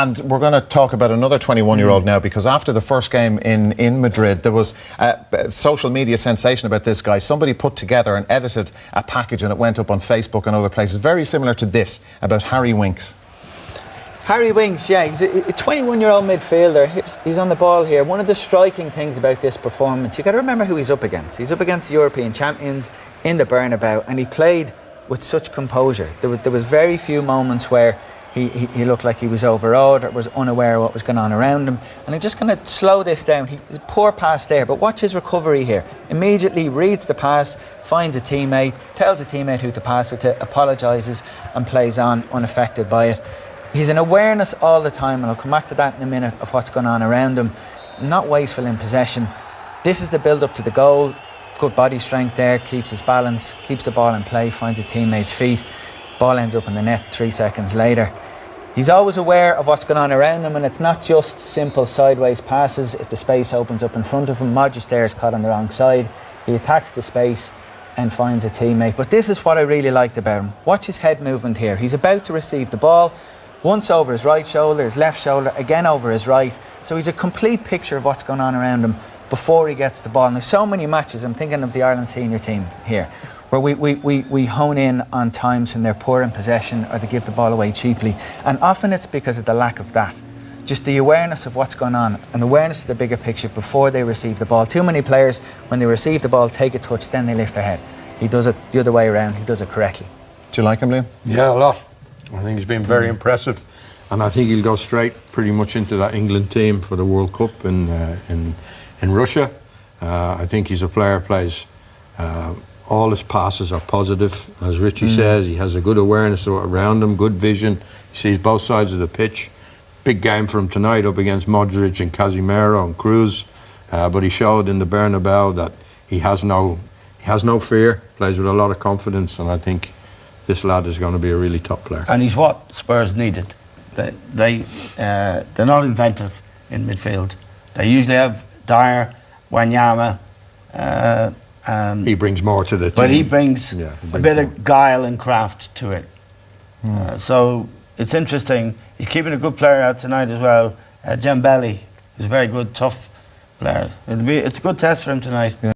And we're going to talk about another 21-year-old now, because after the first game in Madrid, there was a social media sensation about this guy. Somebody put together and edited a package and it went up on Facebook and other places, very similar to this, about Harry Winks. Harry Winks, yeah, he's a 21-year-old midfielder. He's on the ball here. One of the striking things about this performance, you got to remember who he's up against. He's up against the European champions in the Bernabeu, and he played with such composure. There was very few moments where he looked like he was overawed or was unaware of what was going on around him. And I'm just going to slow this down. He's a poor pass there, but watch his recovery here. Immediately reads the pass, finds a teammate, tells a teammate who to pass it to, apologises and plays on unaffected by it. He's an awareness all the time, and I'll come back to that in a minute, of what's going on around him. Not wasteful in possession. This is the build-up to the goal. Good body strength there, keeps his balance, keeps the ball in play, finds a teammate's feet. Ball ends up in the net 3 seconds later. He's always aware of what's going on around him, and it's not just simple sideways passes. If the space opens up in front of him, Modric there is caught on the wrong side. He attacks the space and finds a teammate. But this is what I really liked about him. Watch his head movement here. He's about to receive the ball. Once over his right shoulder, his left shoulder, again over his right. So he's a complete picture of what's going on around him before he gets the ball. And there's so many matches, I'm thinking of the Ireland senior team here, where we hone in on times when they're poor in possession or they give the ball away cheaply. And often it's because of the lack of that. Just the awareness of what's going on and awareness of the bigger picture before they receive the ball. Too many players, when they receive the ball, take a touch, then they lift their head. He does it the other way around. He does it correctly. Do you like him, Liam? Yeah, a lot. I think he's been very impressive, and I think he'll go straight pretty much into that England team for the World Cup in Russia. I think he's a player, plays all his passes are positive, as Richie says. He has a good awareness around him, good vision. He sees both sides of the pitch. Big game for him tonight up against Modric and Casemiro and Cruz, but he showed in the Bernabeu that he has no fear, plays with a lot of confidence, and I think this lad is going to be a really top player. And he's what Spurs needed. They're not inventive in midfield. They usually have Dyer, Wanyama, he brings more to the team. But he brings a bit of guile and craft to it. So it's interesting. He's keeping a good player out tonight as well. Dembele is a very good, tough player. It's a good test for him tonight. Yeah.